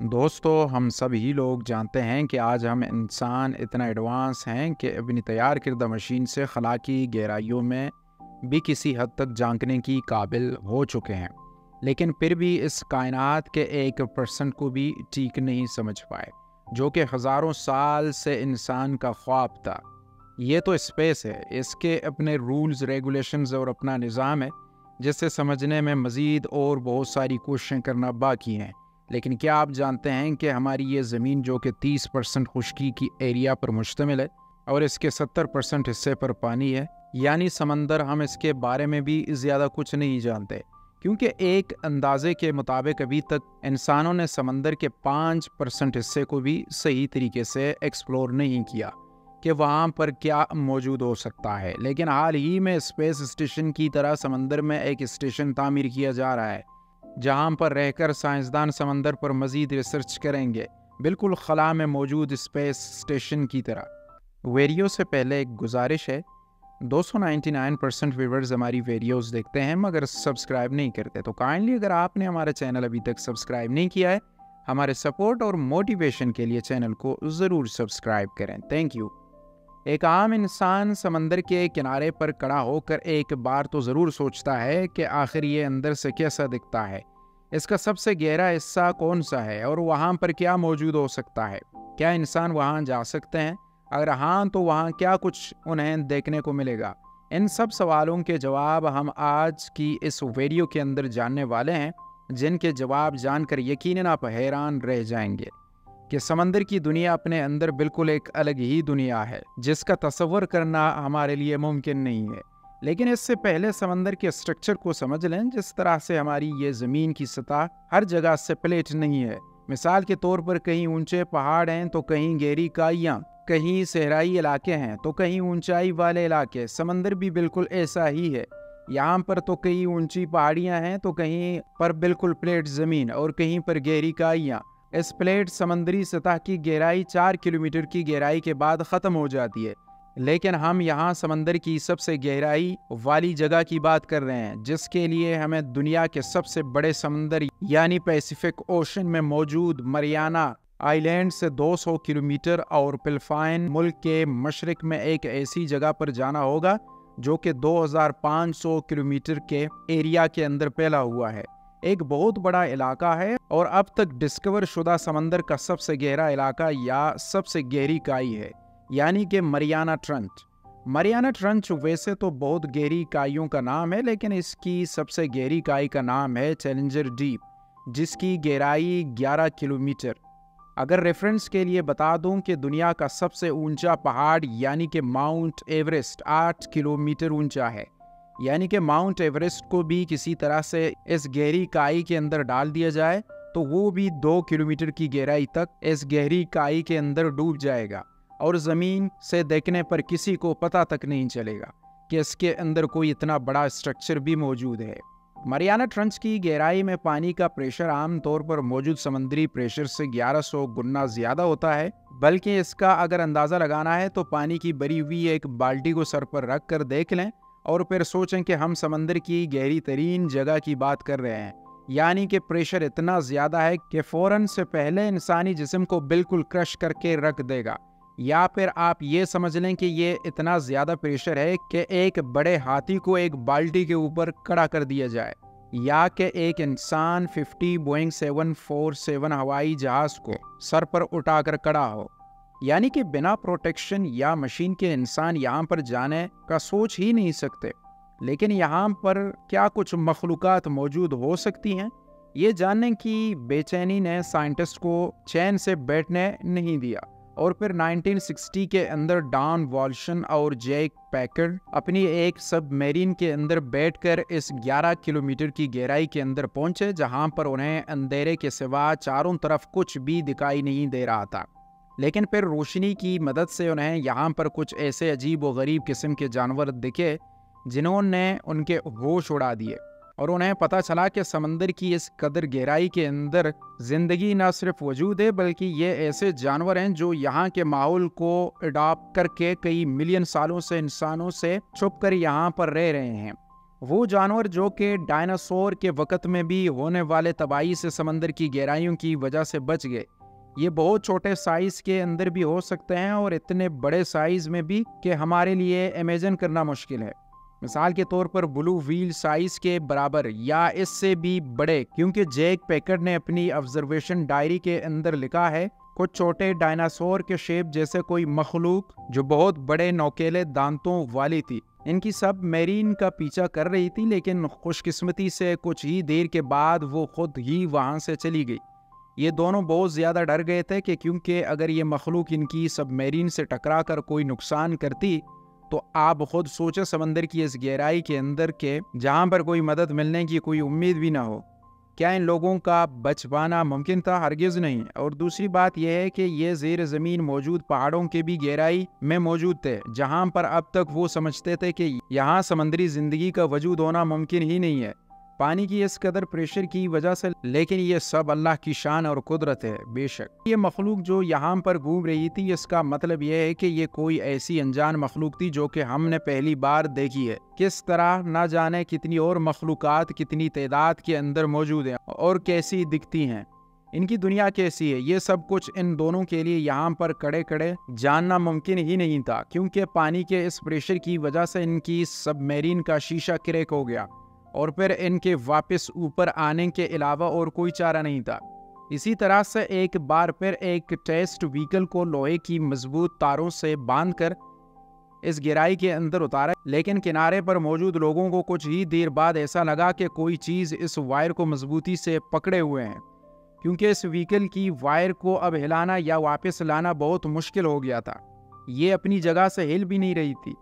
दोस्तों, हम सभी लोग जानते हैं कि आज हम इंसान इतना एडवांस हैं कि अपनी तैयार किर्दा मशीन से खला की गहराइयों में भी किसी हद तक झांकने की काबिल हो चुके हैं। लेकिन फिर भी इस कायनात के 1% को भी ठीक नहीं समझ पाए, जो कि हज़ारों साल से इंसान का ख्वाब था। ये तो स्पेस है, इसके अपने रूल्स रेगुलेशंस और अपना निज़ाम है, जिसे समझने में मज़ीद और बहुत सारी कोशिशें करना बाकी हैं। लेकिन क्या आप जानते हैं कि हमारी ये ज़मीन, जो कि 30% खुश्की की एरिया पर मुश्तमिल है और इसके 70% हिस्से पर पानी है, यानी समंदर, हम इसके बारे में भी ज़्यादा कुछ नहीं जानते, क्योंकि एक अंदाजे के मुताबिक अभी तक इंसानों ने समंदर के 5% हिस्से को भी सही तरीके से एक्सप्लोर नहीं किया कि वहाँ पर क्या मौजूद हो सकता है। लेकिन हाल ही में स्पेस स्टेशन की तरह समंदर में एक स्टेशन तामीर किया जा रहा है, जहाँ पर रहकर साइंसदान समंदर पर मज़ीद रिसर्च करेंगे, बिल्कुल खला में मौजूद स्पेस स्टेशन की तरह। वीडियो से पहले एक गुजारिश है, 299% व्यूवर्स हमारी वीडियोस देखते हैं मगर सब्सक्राइब नहीं करते, तो काइंडली अगर आपने हमारा चैनल अभी तक सब्सक्राइब नहीं किया है, हमारे सपोर्ट और मोटिवेशन के लिए चैनल को ज़रूर सब्सक्राइब करें। Thank you. एक आम इंसान समंदर के किनारे पर खड़ा होकर एक बार तो ज़रूर सोचता है कि आखिर ये अंदर से कैसा दिखता है, इसका सबसे गहरा हिस्सा कौन सा है और वहाँ पर क्या मौजूद हो सकता है। क्या इंसान वहाँ जा सकते हैं? अगर हाँ, तो वहाँ क्या कुछ उन्हें देखने को मिलेगा? इन सब सवालों के जवाब हम आज की इस वीडियो के अंदर जानने वाले हैं, जिनके जवाब जानकर यकीनन आप हैरान रह जाएंगे कि समंदर की दुनिया अपने अंदर बिल्कुल एक अलग ही दुनिया है, जिसका तसव्वुर करना हमारे लिए मुमकिन नहीं है। लेकिन इससे पहले समंदर के स्ट्रक्चर को समझ लें। जिस तरह से हमारी ये ज़मीन की सतह हर जगह से प्लेट नहीं है, मिसाल के तौर पर कहीं ऊंचे पहाड़ हैं तो कहीं गहरी खाइयाँ, कहीं सहराई इलाके हैं तो कहीं ऊंचाई वाले इलाके। समंदर भी बिल्कुल ऐसा ही है। यहाँ पर तो कहीं ऊंची पहाड़ियाँ हैं तो कहीं पर बिल्कुल प्लेट ज़मीन और कहीं पर गहरी खाइयाँ। इस प्लेट समंदरी सतह की गहराई 4 किलोमीटर की गहराई के बाद ख़त्म हो जाती है। लेकिन हम यहाँ समंदर की सबसे गहराई वाली जगह की बात कर रहे हैं, जिसके लिए हमें दुनिया के सबसे बड़े समंदर यानी पैसिफिक ओशन में मौजूद मरियाना आइलैंड से 200 किलोमीटर और फिलिपाइन मुल्क के मशरिक में एक ऐसी जगह पर जाना होगा जो कि 2500 किलोमीटर के एरिया के अंदर फैला हुआ है। एक बहुत बड़ा इलाका है और अब तक डिस्कवर शुदा समंदर का सबसे गहरा इलाका या सबसे गहरी खाई है, यानी कि मरियाना ट्रंच। मरियाना ट्रंच वैसे तो बहुत गहरी खाइयों का नाम है, लेकिन इसकी सबसे गहरी खाई का नाम है चैलेंजर डीप, जिसकी गहराई 11 किलोमीटर। अगर रेफरेंस के लिए बता दूं कि दुनिया का सबसे ऊंचा पहाड़ यानी कि माउंट एवरेस्ट 8 किलोमीटर ऊंचा है, यानी कि माउंट एवरेस्ट को भी किसी तरह से इस गहरी खाई के अंदर डाल दिया जाए तो वो भी 2 किलोमीटर की गहराई तक इस गहरी खाई के अंदर डूब जाएगा और ज़मीन से देखने पर किसी को पता तक नहीं चलेगा कि इसके अंदर कोई इतना बड़ा स्ट्रक्चर भी मौजूद है। मरियाना ट्रंच की गहराई में पानी का प्रेशर आमतौर पर मौजूद समुद्री प्रेशर से 1100 गुना ज़्यादा होता है। बल्कि इसका अगर अंदाज़ा लगाना है तो पानी की भरी हुई एक बाल्टी को सर पर रख कर देख लें और फिर सोचें कि हम समंदर की गहरी तरीन जगह की बात कर रहे हैं, यानी कि प्रेशर इतना ज़्यादा है कि फ़ौरन से पहले इंसानी जिस्म को बिल्कुल क्रश करके रख देगा। या फिर आप ये समझ लें कि ये इतना ज़्यादा प्रेशर है कि एक बड़े हाथी को एक बाल्टी के ऊपर खड़ा कर दिया जाए, या कि एक इंसान 50 बोइंग 747 हवाई जहाज़ को सर पर उठाकर खड़ा हो। यानी कि बिना प्रोटेक्शन या मशीन के इंसान यहाँ पर जाने का सोच ही नहीं सकते। लेकिन यहाँ पर क्या कुछ मखलूक़ात मौजूद हो सकती हैं, ये जानने की बेचैनी ने साइंटिस्ट को चैन से बैठने नहीं दिया। और फिर 1960 के अंदर डॉन वॉल्शन और जैक पैकर्ड अपनी एक सबमरीन के अंदर बैठकर इस 11 किलोमीटर की गहराई के अंदर पहुंचे, जहां पर उन्हें अंधेरे के सिवा चारों तरफ कुछ भी दिखाई नहीं दे रहा था। लेकिन फिर रोशनी की मदद से उन्हें यहाँ पर कुछ ऐसे अजीब व गरीब किस्म के जानवर दिखे जिन्होंने उनके होश उड़ा दिए और उन्हें पता चला कि समंदर की इस कदर गहराई के अंदर जिंदगी न सिर्फ वजूद है, बल्कि ये ऐसे जानवर हैं जो यहाँ के माहौल को अडॉप्ट करके कई मिलियन सालों से इंसानों से छुप कर यहाँ पर रह रहे हैं। वो जानवर जो कि डायनासोर के वक़्त में भी होने वाले तबाही से समंदर की गहराइयों की वजह से बच गए, ये बहुत छोटे साइज़ के अंदर भी हो सकते हैं और इतने बड़े साइज़ में भी कि हमारे लिए इमेजिन करना मुश्किल है। मिसाल के तौर पर ब्लू व्हेल साइज़ के बराबर या इससे भी बड़े, क्योंकि जैक पैकर्ड ने अपनी ऑब्जर्वेशन डायरी के अंदर लिखा है, कुछ छोटे डायनासोर के शेप जैसे कोई मखलूक जो बहुत बड़े नोकेले दांतों वाली थी, इनकी सब मैरीन का पीछा कर रही थी, लेकिन खुशकिस्मती से कुछ ही देर के बाद वो खुद ही वहां से चली गई। ये दोनों बहुत ज़्यादा डर गए थे कि क्योंकि अगर ये मखलूक इनकी सबमरीन से टकरा कर कोई नुकसान करती तो आप खुद सोचे समंदर की इस गहराई के अंदर के जहाँ पर कोई मदद मिलने की कोई उम्मीद भी ना हो, क्या इन लोगों का बच पाना मुमकिन था? हरगिज़ नहीं। और दूसरी बात यह है कि ये ज़ेर ज़मीन मौजूद पहाड़ों के भी गहराई में मौजूद थे, जहाँ पर अब तक वो समझते थे कि यहाँ समंदरी ज़िंदगी का वजूद होना मुमकिन ही नहीं है, पानी की इस कदर प्रेशर की वजह से। लेकिन ये सब अल्लाह की शान और कुदरत है। बेशक ये मखलूक जो यहाँ पर घूम रही थी, इसका मतलब यह है कि ये कोई ऐसी अनजान मखलूक थी जो कि हमने पहली बार देखी है। किस तरह ना जाने कितनी और मखलूकात कितनी तादाद के अंदर मौजूद हैं और कैसी दिखती हैं, इनकी दुनिया कैसी है, ये सब कुछ इन दोनों के लिए यहाँ पर कड़े कड़े जानना मुमकिन ही नहीं था, क्योंकि पानी के इस प्रेशर की वजह से इनकी सबमरीन का शीशा क्रैक हो गया और फिर इनके वापस ऊपर आने के अलावा और कोई चारा नहीं था। इसी तरह से एक बार फिर एक टेस्ट व्हीकल को लोहे की मजबूत तारों से बांधकर इस गहराई के अंदर उतारा, लेकिन किनारे पर मौजूद लोगों को कुछ ही देर बाद ऐसा लगा कि कोई चीज़ इस वायर को मजबूती से पकड़े हुए हैं, क्योंकि इस व्हीकल की वायर को अब हिलाना या वापस लाना बहुत मुश्किल हो गया था। ये अपनी जगह से हिल भी नहीं रही थी।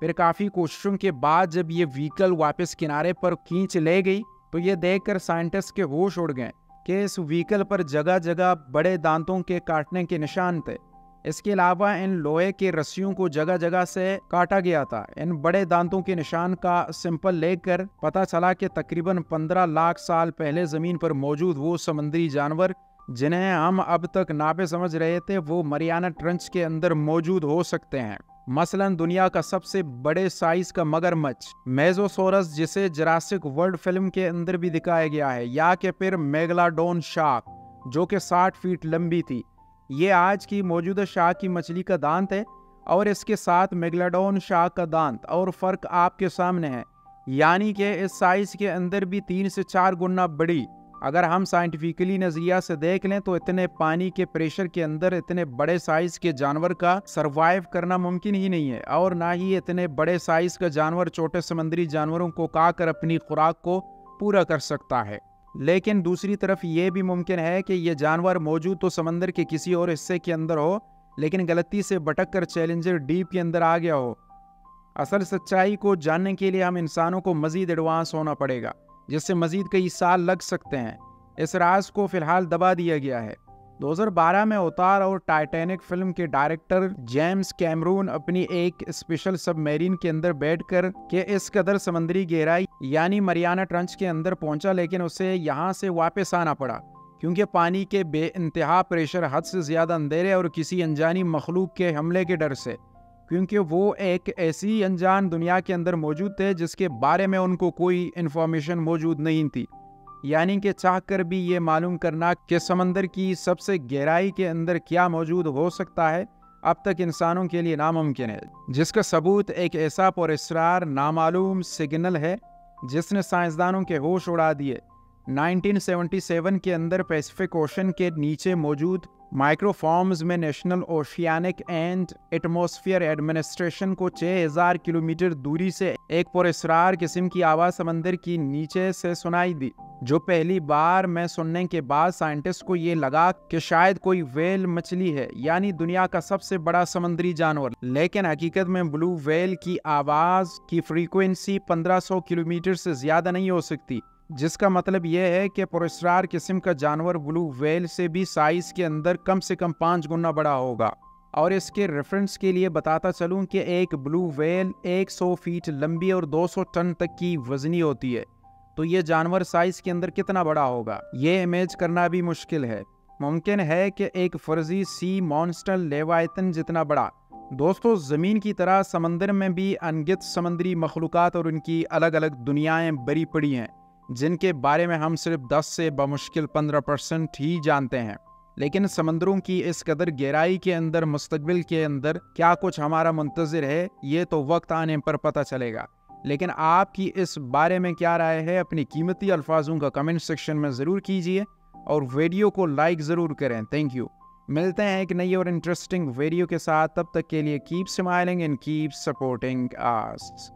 फिर काफ़ी कोशिशों के बाद जब ये व्हीकल वापस किनारे पर खींच ले गई तो ये देखकर साइंटिस्ट के होश उड़ गए कि इस व्हीकल पर जगह जगह बड़े दांतों के काटने के निशान थे। इसके अलावा इन लोहे के रस्सियों को जगह जगह से काटा गया था। इन बड़े दांतों के निशान का सैंपल लेकर पता चला कि तकरीबन 15 लाख साल पहले ज़मीन पर मौजूद वो समुद्री जानवर जिन्हें हम अब तक नाबे समझ रहे थे, वो मरियाना ट्रंच के अंदर मौजूद हो सकते हैं। मसलन दुनिया का सबसे बड़े साइज का मगरमच्छ मेजोसोरस, जिसे जुरासिक वर्ल्ड फिल्म के अंदर भी दिखाया गया है, या कि फिर मेगलाडोन शार्क जो कि 60 फीट लंबी थी। ये आज की मौजूदा शार्क की मछली का दांत है और इसके साथ मेगलाडोन शार्क का दांत, और फर्क आपके सामने है, यानी कि इस साइज के अंदर भी 3 से 4 गुना बड़ी। अगर हम साइंटिफिकली नज़रिया से देख लें तो इतने पानी के प्रेशर के अंदर इतने बड़े साइज के जानवर का सरवाइव करना मुमकिन ही नहीं है, और ना ही इतने बड़े साइज का जानवर छोटे समुद्री जानवरों को खाकर अपनी खुराक को पूरा कर सकता है। लेकिन दूसरी तरफ ये भी मुमकिन है कि ये जानवर मौजूद तो समंदर के किसी और हिस्से के अंदर हो, लेकिन गलती से भटक कर चैलेंजर डीप के अंदर आ गया हो। असल सच्चाई को जानने के लिए हम इंसानों को मजीद एडवांस होना पड़ेगा, जिससे मजीद कई साल लग सकते हैं। इस राज को फिलहाल दबा दिया गया है। 2012 में अवतार और टाइटैनिक फिल्म के डायरेक्टर जेम्स कैमरून अपनी एक स्पेशल सबमरीन के अंदर बैठकर के इस कदर समंदरी गहराई यानी मरियाना ट्रंच के अंदर पहुंचा, लेकिन उसे यहां से वापस आना पड़ा क्योंकि पानी के बेइंतहा प्रेशर, हद से ज्यादा अंधेरे और किसी अनजानी मखलूक के हमले के डर से, क्योंकि वो एक ऐसी अनजान दुनिया के अंदर मौजूद थे जिसके बारे में उनको कोई इन्फॉर्मेशन मौजूद नहीं थी। यानी कि चाहकर भी ये मालूम करना कि समंदर की सबसे गहराई के अंदर क्या मौजूद हो सकता है अब तक इंसानों के लिए नामुमकिन है, जिसका सबूत एक ऐसा पुरस्कार नामालूम सिग्नल है जिसने साइंसदानों के होश उड़ा दिए। 1977 के अंदर पैसिफिक ओशन के नीचे मौजूद माइक्रोफॉर्म्स में national oceanic and atmosphere administration को 6000 किलोमीटर दूरी से एक पुरस्कार किस्म की आवाज़ समंदर की नीचे से सुनाई दी, जो पहली बार में सुनने के बाद साइंटिस्ट को ये लगा कि शायद कोई व्हेल मछली है, यानी दुनिया का सबसे बड़ा समुद्री जानवर। लेकिन हकीकत में ब्लू व्हेल की आवाज़ की फ्रीक्वेंसी 1500 किलोमीटर से ज़्यादा नहीं हो सकती, जिसका मतलब यह है कि पुरस्कार किस्म का जानवर ब्लू व्हेल से भी साइज के अंदर कम से कम 5 गुना बड़ा होगा। और इसके रेफरेंस के लिए बताता चलूं कि एक ब्लू व्हेल 100 फीट लंबी और 200 टन तक की वजनी होती है, तो ये जानवर साइज के अंदर कितना बड़ा होगा ये इमेज करना भी मुश्किल है। मुमकिन है कि एक फर्जी सी मॉन्स्टर लेवाइथन जितना बड़ा दोस्तों, ज़मीन की तरह समंदर में भी अनगिनत समुद्री मखलूक़ात और उनकी अलग अलग दुनियाएं बरी पड़ी हैं, जिनके बारे में हम सिर्फ 10 से बमुश्किल 15% ही जानते हैं। लेकिन समंदरों की इस कदर गहराई के अंदर मुस्तकबिल के अंदर क्या कुछ हमारा मुंतज़िर है, ये तो वक्त आने पर पता चलेगा। लेकिन आपकी इस बारे में क्या राय है, अपनी कीमती अल्फाजों का कमेंट सेक्शन में ज़रूर कीजिए और वीडियो को लाइक ज़रूर करें। Thank you. मिलते हैं एक नई और इंटरेस्टिंग वीडियो के साथ। तब तक के लिए keep smiling and keep supporting us.